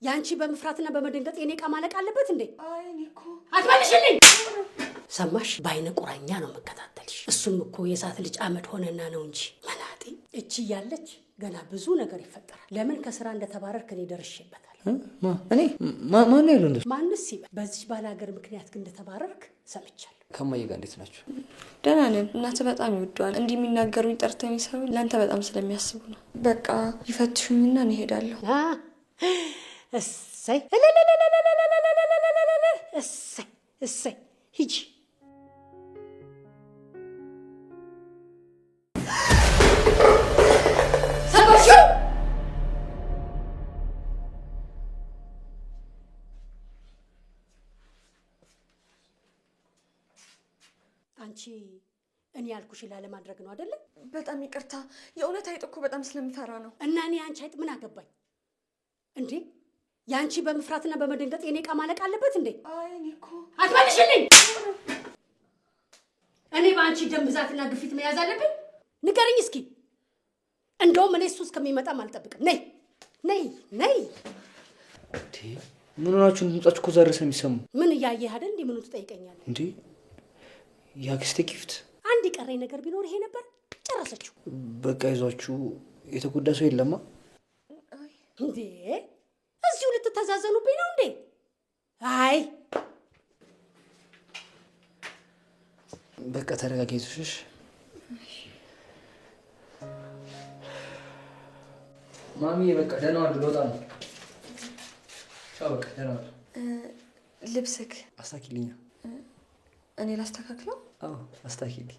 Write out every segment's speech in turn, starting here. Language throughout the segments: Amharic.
ያንቺ በመፍራትና በመደንገጥ የኔ ቃ ማለቅ አለበት እንዴ? አይ ኒኮ አትመልሽልኝ። ሰማሽ? በአይነ ቁራኛ ነው መከታተልሽ። እሱም እኮ የሳት ልጅ አመድ ሆነና ነው እንጂ መናጤ። እቺ ያለች ገና ብዙ ነገር ይፈጠራል። ለምን ከስራ እንደተባረርክ እኔ ደርሼበታል። እኔ ማን ያለው እንደሱ? ማንስ ይበል። በዚህ ባለ ሀገር ምክንያት ግን እንደተባረርክ ሰምቻለሁ። ከማዬ ጋር እንዴት ናችሁ? ደህና ነን። እናት በጣም ይወደዋል። እንዲህ የሚናገሩኝ ጠርተው የሚሰሩ ለአንተ በጣም ስለሚያስቡ ነው። በቃ ይፈትሹኝና እንሄዳለሁ። እሰይ እሰይ እሰይ ሂጂ። አንቺ እኔ ያልኩሽን ላለማድረግ ነው አይደል? በጣም ይቅርታ። የእውነት አይጥ እኮ በጣም ስለምፈራ ነው። እና እኔ አንቺ አይጥ ምን አገባኝ እንዴ? ያንቺ በመፍራትና በመደንገጥ የኔ ቃ ማለቅ አለበት እንዴ? አይ ኒኮ አትመልሽልኝ። እኔ በአንቺ ደም ብዛትና ግፊት መያዝ አለብኝ? ንገርኝ እስኪ። እንደውም እኔ እሱ እስከሚመጣም አልጠብቅም። ነይ ነይ ነይ። ምን ሆናችሁ? ድምጻችሁ እኮ ዛሬ የሚሰሙ። ምን እያየህ አይደል እንዴ? ምኑ ትጠይቀኛለህ እንዴ? የአክስቴ ጊፍት። አንድ ቀረኝ ነገር ቢኖር ይሄ ነበር። ጨረሰችው። በቃ ይዟችሁ። የተጎዳ ሰው የለማ እንዴ? እዚሁ ልትተዛዘኑብኝ ነው እንዴ? አይ በቃ ተረጋጊ። ይዙሽሽ ማሚ። በቃ ደህና ዋል። ልወጣ ነው። ቻው። በቃ ደህና ዋል። ልብስክ አስታኪልኛ። እኔ ላስተካክለው? አዎ አስታኪልኝ።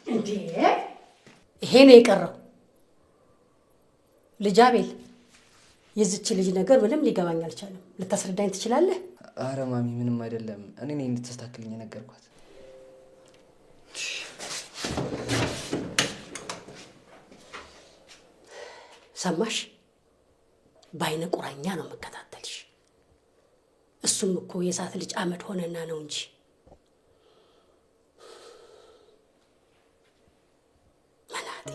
እንዴ ይሄ ነው የቀረው። ልጅ አቤል፣ የዚች ልጅ ነገር ምንም ሊገባኝ አልቻለም። ልታስረዳኝ ትችላለህ? አረ ማሚ ምንም አይደለም። እኔ ነኝ እንድታስተካክልኝ ነገርኳት። ሰማሽ? በአይነ ቁራኛ ነው መከታተልሽ። እሱም እኮ የሳት ልጅ አመድ ሆነና ነው እንጂ መናጤ።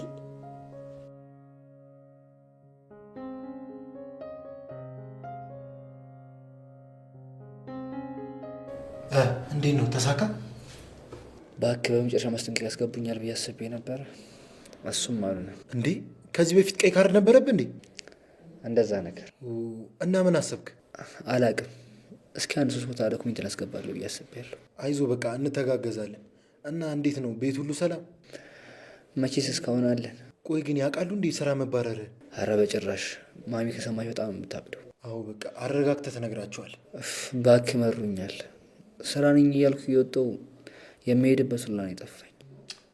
እንዴት ነው ተሳካ? በመጨረሻ ማስጠንቀቂያ ያስገቡኛል ብዬ አስቤ ነበር። እሱም አሉ ነው። እንዴ ከዚህ በፊት ቀይ ካርድ ነበረብህ እንዴ? እንደዛ ነገር። እና ምን አሰብክ? አላቅም። እስኪ አንድ 3 ቦታ ዶክሜንት ላስገባለሁ ብዬ አስቤያለሁ። አይዞ በቃ እንተጋገዛለን። እና እንዴት ነው ቤት ሁሉ ሰላም? መቼስ እስካሁን አለን። ቆይ ግን ያውቃሉ እንዴ ስራ መባረር? አረ በጭራሽ። ማሚ ከሰማች በጣም የምታብደው። አዎ በቃ አረጋግተህ ትነግራቸዋል። እባክህ መሩኛል። ስራ ነኝ እያልኩ እየወጣሁ የሚሄድበት ሁላ ነው የጠፋኝ።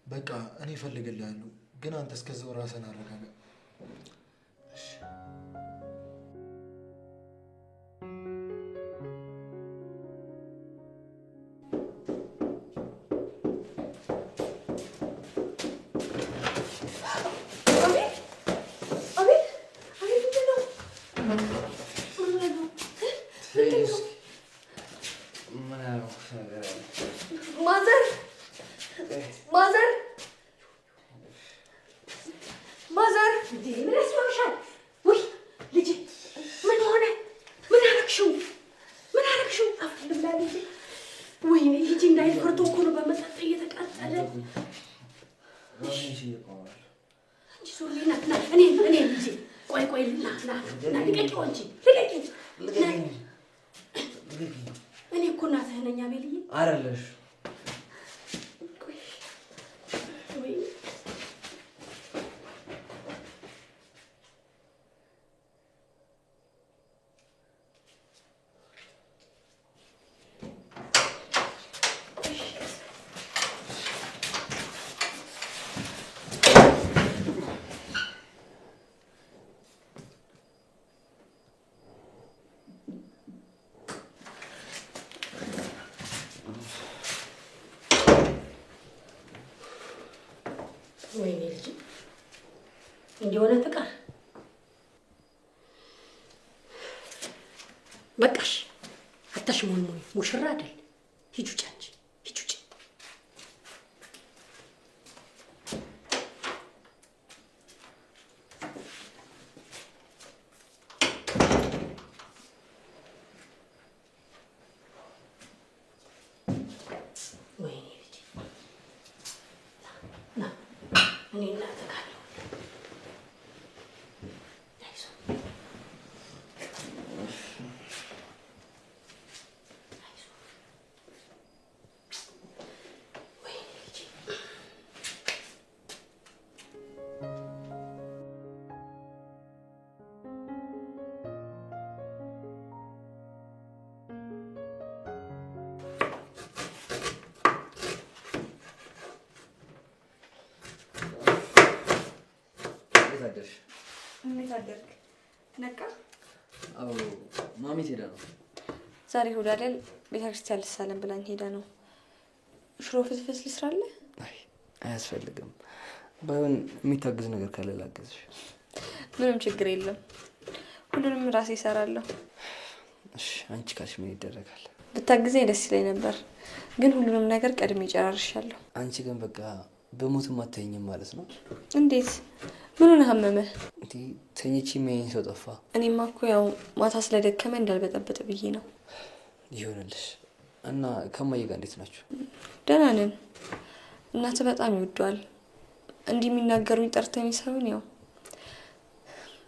በቃ እኔ እፈልግልሃለሁ፣ ግን አንተ እስከዛው ራስህን አረጋጋ። ማዘር ምን ያስማምሻል? ውይ ልጄ ምን ሆነ? ምን አረግሽው? ምን አረግሽው? አፍልላ ልጄ። ወይኔ ልጄ እንዳይፈርቶ እኮ ነው በመጠጥ እየተቃጠለ። አንቺ ዞር ና እኔ ልጄ ቆይ ና ልቀቂው። አንቺ ልቀቂው። እኔ እኮ እናትህ ነኝ አቤልዬ። አይደለሽ? ወይኔ ልጅ እንዲሆነ ፍቅር በቃሽ። አታሽሞንሞኝ። ሙሽራ አይደል? ሂጂ ውጪ አንቺ ሂጂ ውጪ። ወይኔ ልጄ ና እኔ እናትህ እንዴት አደርክ? ነቃ? አዎ ማሚት ሄዳ ነው ዛሬ እሑድ አይደል? ቤተክርስቲያን ልሳለም ብላኝ ሄዳ ነው። ሽሮ ፍስፍስ ልስራለህ? አይ አያስፈልግም። ባይሆን የሚታግዝ ነገር ካለ ላግዝሽ። ምንም ችግር የለም። ሁሉንም ራሴ እሰራለሁ። እሺ አንቺ ካልሽ ምን ይደረጋል? ብታግዘኝ ደስ ይለኝ ነበር፣ ግን ሁሉንም ነገር ቀድሜ ጨራርሻለሁ። አንቺ ግን በቃ በሞትም አትተኝም ማለት ነው? እንዴት? ምን ሆነ አመመህ? እንዴ ተኝቼ የሚያየኝ ሰው ጠፋ። እኔማ እኮ ያው ማታ ስለደከመ እንዳልበጠበጥ ብዬ ነው። ይሆንልሽ። እና ከማዬ ጋር እንዴት ናችሁ? ደህና ነን። እናትህ በጣም ይወደዋል። እንዲህ የሚናገሩኝ ጠርተኝ ሳይሆን ያው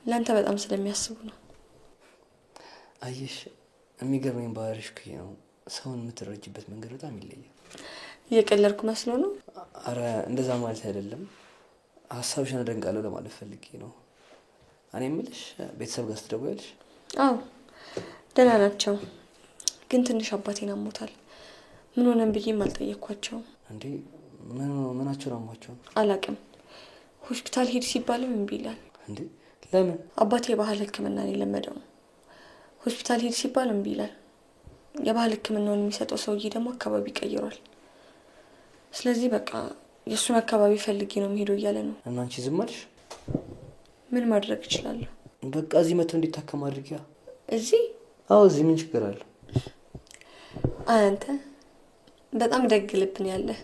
ለአንተ በጣም ስለሚያስቡ ነው። አየሽ፣ የሚገርመኝ ባህሪሽ እኮ ነው። ሰውን የምትረጅበት መንገድ በጣም ይለያል። እየቀለድኩ መስሎ ነው? አረ እንደዛ ማለት አይደለም። ሀሳብሽን አደንቃለሁ ለማለት ፈልጌ ነው። እኔ የምልሽ ቤተሰብ ጋር ስትደውያለሽ? አዎ ደህና ናቸው፣ ግን ትንሽ አባቴን አሞታል። ምን ሆነን ብዬም አልጠየኳቸውም። እንዴ ምናቸውን አሟቸው? አላቅም። ሆስፒታል ሄድ ሲባልም እምቢ ይላል። እንዴ ለምን? አባቴ የባህል ሕክምና ነው የለመደው። ሆስፒታል ሄድ ሲባል እምቢ ይላል። የባህል ሕክምናውን የሚሰጠው ሰውዬ ደግሞ አካባቢ ቀይሯል። ስለዚህ በቃ የእሱን አካባቢ ፈልጌ ነው የሚሄደው እያለ ነው። እና አንቺ ዝም አልሽ? ምን ማድረግ እችላለሁ? በቃ እዚህ መጥቶ እንዲታከም አድርጊያ። እዚህ? አዎ እዚህ ምን ችግር አለ? አንተ በጣም ደግ ልብ ነው ያለህ።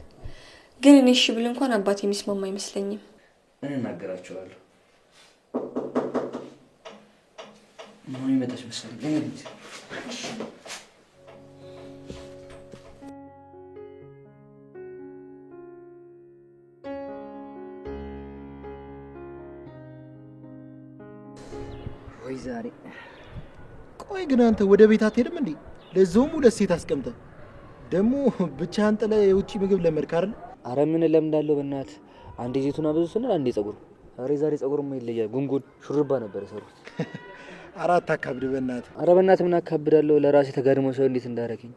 ግን እኔ እሺ ብል እንኳን አባቴ የሚስማማ አይመስለኝም። እኔ እናገራቸዋለሁ። ማሚ መጣች መሰለኝ። ወይ ዛሬ ቆይ ግን አንተ ወደ ቤት አትሄድም እንዴ? ለዛውም ሁለት ሴት አስቀምጠ ደግሞ ብቻህን ጥለህ የውጪ ምግብ ለመድክ አይደል? አረ ምን ለምዳለው በእናትህ። አንዴ ዘይቱን አበዙ ስንል አንዴ ጸጉር። አረ ዛሬ ጸጉርማ ይለያል። ጉንጉን ሹርባ ነበር የሰሩት። አራት አካብድ በእናትህ። አረ በእናትህ ምን አካብዳለሁ? ለራሴ ተጋድሞ ሰው እንዴት እንዳረከኝ።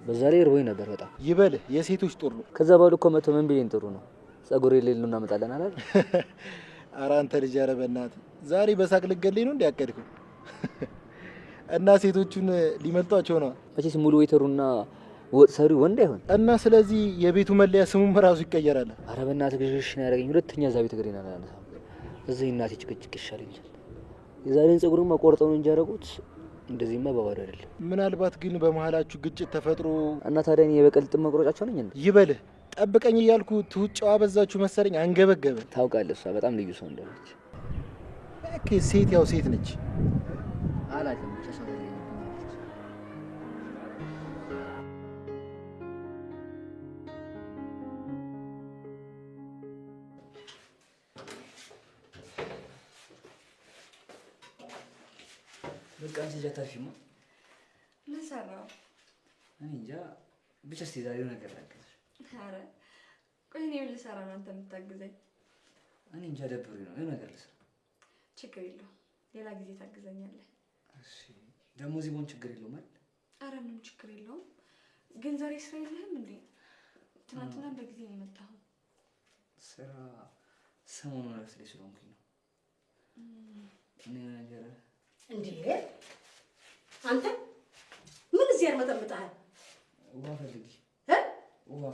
በዛ ላይ እርቦኝ ነበር በጣም። ይበል የሴቶች ጦር ነው። ከዛ ባሉ እኮ መቶ ምን ቢለኝ ጥሩ ነው። ጸጉር የሌለው እናመጣለን አላል? አረ አንተ ልጅ አረ በእናትህ ዛሬ በሳቅ ልገለኝ ነው እንዲያቀድከው። እና ሴቶቹን ሊመልጧቸው ነው። መቼስ ሙሉ ዌተሩና ወጥ ሰሪው ወንድ አይሆን እና ስለዚህ የቤቱ መለያ ስሙም ራሱ ይቀየራል። አረ በእናትህ ግሽሽ ነው ያደረገኝ። ሁለተኛ እዛ ቤት እግሬን አላነሳም። እዚህ እናቴ ጭቅጭቅ ይሻለኛል። የዛሬን ጸጉርማ ቆርጠው ነው እንጂ ያደረጉት እንደዚህማ ባባዶ አይደለም። ምናልባት ግን በመሀላችሁ ግጭት ተፈጥሮ እና ታዲያ እኔ የበቀል ጥም መቁረጫቸው ነኝ እንዴ? ይበልህ ጠብቀኝ እያልኩ ትውጫው አበዛችሁ መሰለኝ። አንገበገበ። ታውቃለህ፣ እሷ በጣም ልዩ ሰው እንደሆነች። ኦኬ ሴት ያው ሴት ነች። አላውቅም። በቃ አንቺ ጃታሽማ ምን ሰራው? እኔ እንጃ ብቻ እስቲ ዛሬው ነገር ላግዝሽ። አረ ቆይ እኔ ምን ልሰራ ነው አንተ የምታግዘኝ? እኔ እንጃ ደብሮኝ ነው የሆነ ነገር ልስራ። ችግር የለውም ሌላ ጊዜ ታግዘኛለህ። እሺ ደግሞ እዚህ ሆን ችግር የለውም አይደል? አረ ምንም ችግር የለውም። ግን ዛሬ ስራ የለህም እንዴ? ትናንትና በጊዜ ነው የመጣኸው። ስራ ሰሞኑን እረፍት ላይ ስለሆንኩኝ ነው። እኔ ነገር እንዴ አንተ ምን እዚህ ያርመጠምጣሃል? ውሃ ፈልጊ። ውሃ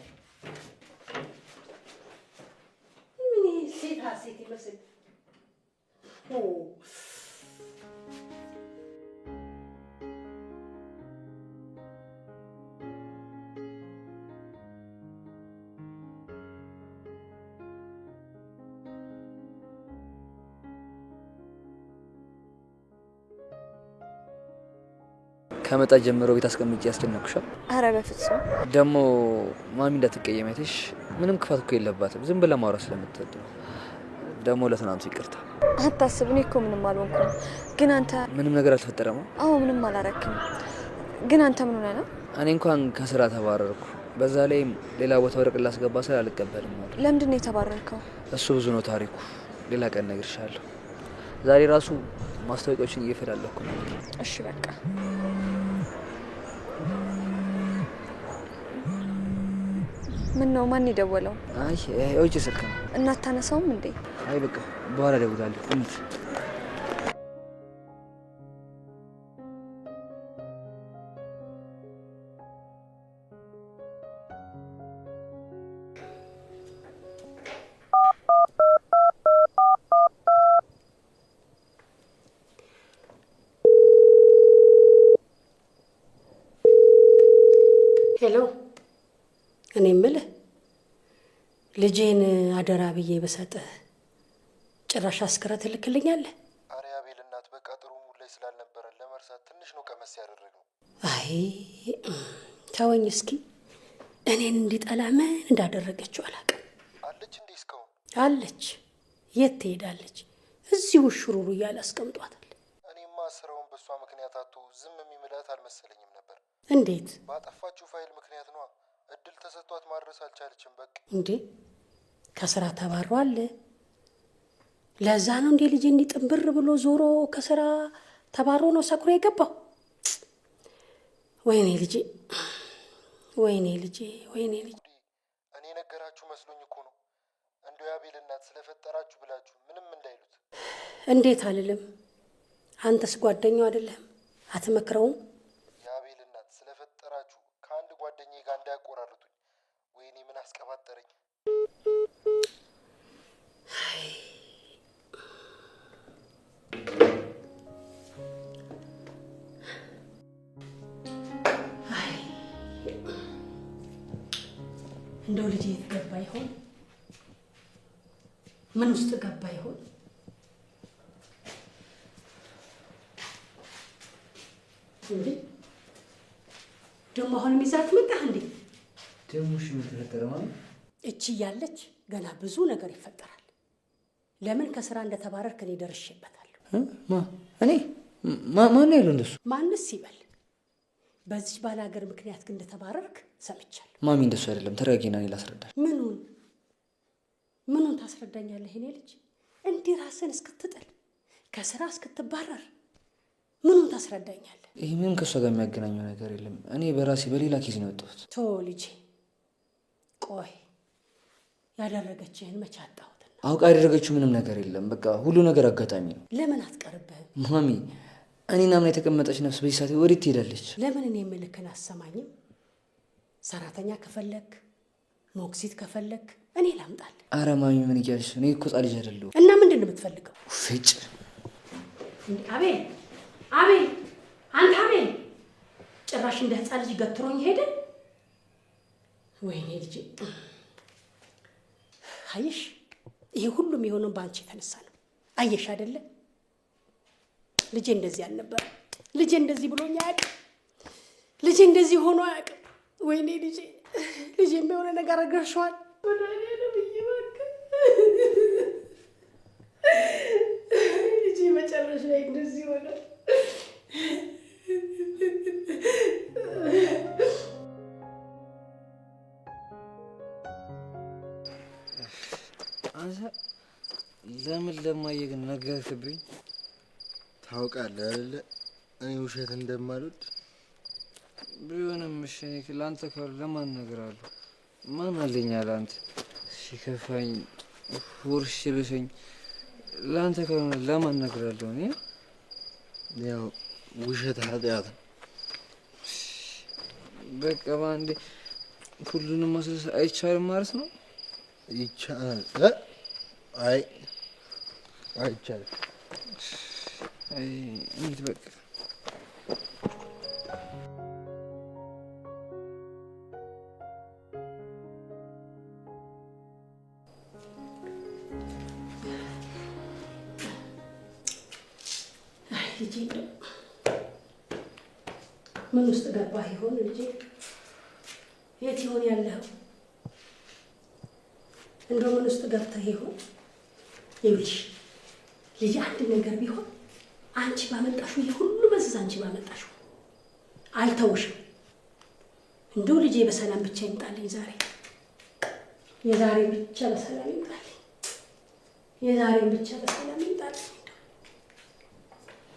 ምን ሴት ይመስል ከመጣ ጀምሮ ቤት አስቀምጬ ያስደነኩሻል? አረ በፍጹም። ደግሞ ማሚ እንዳትቀየም አይተሽ፣ ምንም ክፋት እኮ የለባትም። ዝም ብላ ማውራት ስለምትወድ ነው። ደግሞ ለትናንቱ ይቅርታ። አታስብ፣ እኔ እኮ ምንም አልሆንኩም። ግን አንተ ምንም ነገር አልተፈጠረም? አዎ ምንም አላረክም። ግን አንተ ምን ሆነህ ነው? እኔ እንኳን ከስራ ተባረርኩ። በዛ ላይ ሌላ ቦታ ወርቅ ላስገባ ስል አልቀበልም ማለት። ለምንድን ነው የተባረርከው? እሱ ብዙ ነው ታሪኩ። ሌላ ቀን እነግርሻለሁ። ዛሬ ራሱ ማስታወቂያዎችን እየፈላለኩ ነው። እሺ በቃ ምን ነው? ማን የደወለው? አይ የውጭ ስልክ ነው። እና አታነሳውም እንዴ? አይ በቃ በኋላ እደውላለሁ። ሄሎ፣ እኔ የምልህ ልጄን አደራ ብዬ በሰጥህ ጭራሽ አስክረህ ትልክልኛለህ? አረ አቤል እናት በቃ ጥሩ ሙድ ላይ ስላልነበረን ለመርሳት ትንሽ ነው ቀመስ ያደረገው። አይ ተወኝ እስኪ። እኔን እንዲጠላ ምን እንዳደረገችው አላውቅም። አለች እንዴ እስካሁን? አለች። የት ትሄዳለች? እዚሁ ሽሩሩ እያለ አስቀምጧታል። እኔማ ስራውን በእሷ ምክንያት አቶ ዝም የሚምላት አልመሰለኝም ነበር። እንዴት? ባጠፋችሁ ፋይል ምክንያት ነዋ። እድል ተሰጥቷት ማድረስ አልቻለችም። በቃ እንዴ ከስራ ተባሯል። ለዛ ነው እንዴ ልጄ እንዲህ ጥንብር ብሎ ዞሮ ከስራ ተባሮ ነው ሰኩሮ የገባው? ወይኔ ልጄ፣ ወይኔ ልጄ፣ ወይኔ ልጄ። እኔ ነገራችሁ መስሎኝ እኮ ነው። እንደው የአቤል እናት ስለፈጠራችሁ ብላችሁ ምንም እንዳይሉት። እንዴት አልልም። አንተስ ጓደኛው አይደለህም? አትመክረውም? የአቤል እናት ስለፈጠራችሁ ከአንድ ጓደኛዬ ጋር እንዳያቆራርጡኝ። ወይኔ ምን አስቀባጠረኝ። እንደው ልጄ የት ገባ ይሆን? ምን ውስጥ ገባ ይሆን? እንዴ ደግሞ አሁን ይዛት መጣህ እንዴ? ደግሞ እሺ ምን ተፈጠረ ማለት? እቺ እያለች ገና ብዙ ነገር ይፈጠራል። ለምን ከስራ እንደተባረርክ እኔ ደርሼበታለሁ። እኔ ማን ያለው እንደሱ? ማንስ ይበል። በዚህ ባላገር ምክንያት ግን እንደተባረርክ ሰምቻለሁ። ማሚ እንደሱ አይደለም። ተረጋጊና እኔ ላስረዳሽ። ምኑን ታስረዳኛለህ? እኔ ልጅ እንዲህ ራስን እስክትጥል ከስራ እስክትባረር ምኑን ታስረዳኛለህ? ይህ ምንም ከእሷ ጋር የሚያገናኘው ነገር የለም። እኔ በራሴ በሌላ ኬዝ ነው የወጣሁት። ቶ ልጄ ቆይ ያደረገችህን መቼ አጣሁትና? አውቃ ያደረገችው ምንም ነገር የለም። በቃ ሁሉ ነገር አጋጣሚ ነው። ለምን አትቀርብህም? ማሚ እኔና ምን የተቀመጠች ነፍስ በዚህ ሰዓት ወዴት ትሄዳለች? ለምን እኔ የምልክን አሰማኝም? ሰራተኛ ከፈለክ ሞግዚት ከፈለክ እኔ ላምጣልህ። አረ ማሚ ምን እያልሽ? እኔ እኮ ሕፃን ልጅ አይደለሁ። እና ምንድን ነው የምትፈልገው? ፍጭ አቤል አቤል፣ አንተ አቤል፣ ጭራሽ እንደ ሕፃን ልጅ ገትሮኝ ሄደ። ወይኔ ልጄ፣ አየሽ፣ ይሄ ሁሉም የሆነው በአንቺ የተነሳ ነው። አየሽ አይደለ? ልጄ እንደዚህ አልነበረ። ልጄ እንደዚህ ብሎኝ አያውቅም። ልጄ እንደዚህ ሆኖ አያውቅም። ወይኔ ልጄ፣ ልጄ የሚሆነ ነገር አገርሸዋል። ልጄ መጨረሻ እንደዚህ ሆነ። ለምን ለማየ ግን ነገርክብኝ? ታውቃለህ አይደለ እኔ ውሸት እንደማልወድ። ቢሆንም እሺ ለአንተ ካሉ ለማን እነግራለሁ? ማን አለኝ አለ አንተ ሲከፋኝ ውርሽ ልሰኝ ለአንተ ካሉ ለማን እነግራለሁ? እኔ ያው ውሸት ኃጢአት ነው። በቃ ባንዴ ሁሉንም ማስረስ አይቻልም ማለት ነው? ይቻላል። አይ አይቻልም። እንዴት? በቃ ምን ውስጥ ገባህ ይሆን ልጄ? የት ይሆን ያለኸው? እንደው ምን ውስጥ ገብተህ ይሆን? ይኸውልሽ ልጅ አንድ ነገር ቢሆን አንቺ ባመጣሽው የሁሉ መዘዝ አንቺ ባመጣሽው አልተውሽም። እንደው ልጄ በሰላም ብቻ ይምጣልኝ ዛሬ። የዛሬ ብቻ በሰላም ይምጣልኝ። የዛሬ ብቻ በሰላም ይምጣልኝ።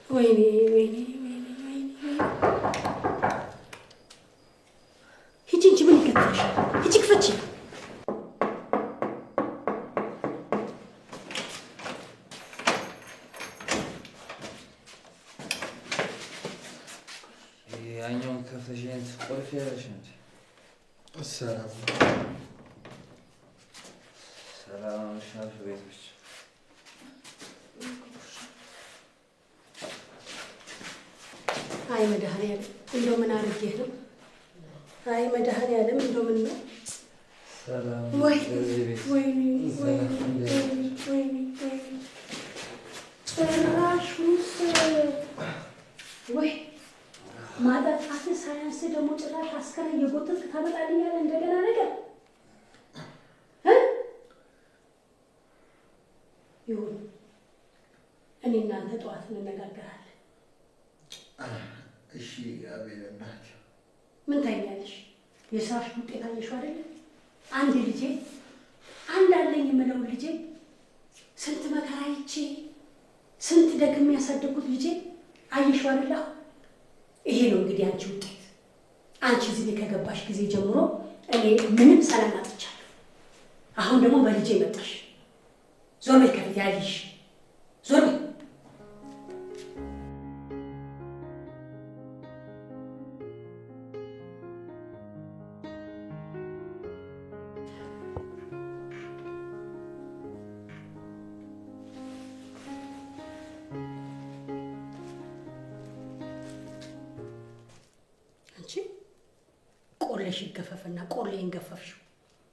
ወይኔ ወይኔ ወይኔ ወይኔ። ሂጂ እንጂ ምን ይከተልሻል? ሂጂ ክፈቺ። ያኛውን ከፍተሽ ቆልፍ ያለሽ እንጂ ሰላም ሰላም ሻፍ ቤቶች አይ መድኃኒዓለም እንደው ምን አድርጌህ ነው? አይ መድኃኒዓለም እንደው ምን ነው? ሰላም ወይ ቤት ወይኔ ወይኔ ወይኔ ጭራሹስ ወይ ማጠጣት ሳያንስ ደግሞ ጭራሽ አስከሬን እየጎተትክ ታመጣልኛለህ እንደገና ነገር ይሁን። እኔ እናንተ ጠዋት እንነጋገራለን። እሺ አቤል እናት ምን ታይኛለሽ? የስራሽ ውጤት አየሽው አይደለ? አንድ ልጄ አንድ አለኝ የምለው ልጄ ስንት መከራ አይቼ ስንት ደግሜ ያሳደጉት ልጄ አየሽው አይደለ? ይሄ ነው እንግዲህ አንቺ ውጤት። አንቺ እዚህ ከገባሽ ጊዜ ጀምሮ እኔ ምንም ሰላም አጥቻለሁ። አሁን ደግሞ በልጄ መጣሽ። ዞር በይ ከፊት ያልሽ ዞር በይ። አንቺ ቆሌሽ ይገፈፍና ቆሌን ገፈፍሽው።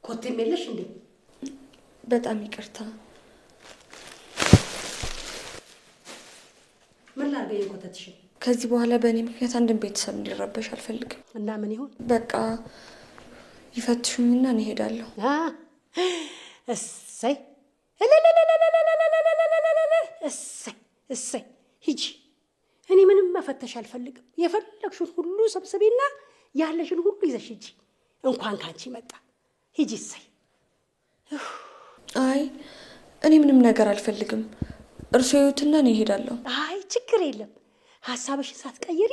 ኮቴም የለሽ እንዴ? በጣም ይቅርታ። ምን ላድርገው የኮተትሽን? ከዚህ በኋላ በእኔ ምክንያት አንድን ቤተሰብ እንዲረበሽ አልፈልግም። እና ምን ይሁን? በቃ ይፈትሹኝና እኔ እሄዳለሁ። እሰይ እሰይ እሰይ፣ ሂጂ። እኔ ምንም መፈተሽ አልፈልግም። የፈለግሽውን ሁሉ ሰብስቢና ያለሽን ሁሉ ይዘሽ ሂጂ። እንኳን ካንቺ መጣ። ሂጂ። እሰይ። አይ እኔ ምንም ነገር አልፈልግም። እርሶ ይዩትና እኔ እሄዳለሁ። አይ ችግር የለም። ሀሳብሽን ሳትቀይሪ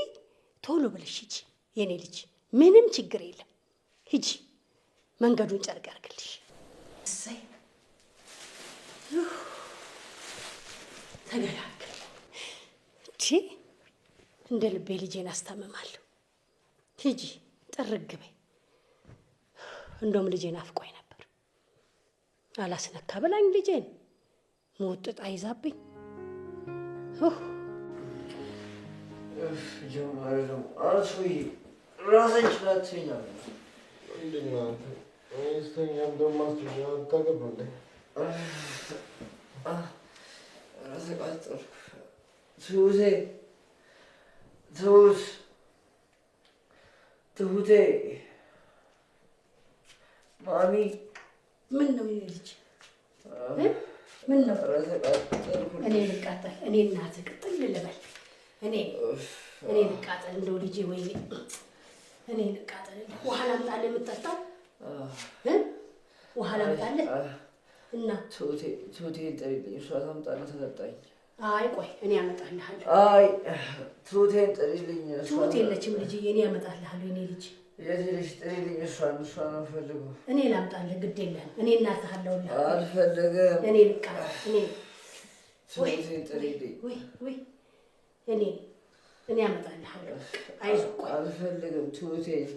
ቶሎ ብለሽ ሂጂ የኔ ልጅ። ምንም ችግር የለም። ሂጂ። መንገዱን ጨርቅ ያርግልሽ። እሰይ ተገላገል። እንደ ልቤ ልጄን አስታምማለሁ። ሂጂ ጥርግ በይ። እንደውም ልጄን አፍቆኝ ነበር። አላስነካ ብላኝ ልጄን መውጥጣ ይዛብኝ። ጀማሪ ደግሞ አርሶይ ራስን ችላትኛ እንድናንተ ስተኛም ደግሞ ታገባለ ተቃጠልኩ። ትሁቴ ትሁቴ ማሚ ምን ነው የኔ ልጅ? ምን ነው? እኔ ልቃጠል? እኔ እናትህ ቅጥል ልበል? እኔ ልቃጠል? እንደው ልጄ ወይኔ እኔ ልቃጠል? ውሃ ላምጣልህ የምትጠጣው? ውሃ ላምጣልህ? እና ትሁቴን ጥሪልኝ፣ እሷ ታምጣልህ ተጠጣኝ። አይ ቆይ እኔ አመጣልሃለሁ። አይ ትሁቴን ጥሪልኝ። ትሁት የለችም ልጅዬ፣ እኔ አመጣልሃለሁ። እኔ ልጅ የት ሄደሽ ጥሪልኝ? እሷን ነው ፈልገው። እኔ ላምጣልህ፣ ግድ የለህም። እኔ እናትህ አለሁልህ። አልፈለገም። እኔ ልቃጠል? ትሁቴን ጥሪልኝ። ወይ እኔ አመጣልሃለሁ። አይዞህ ቆይ። አልፈልግም። ትሁቴን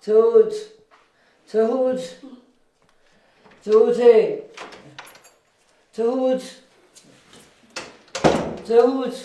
ትሁቴ ትሁት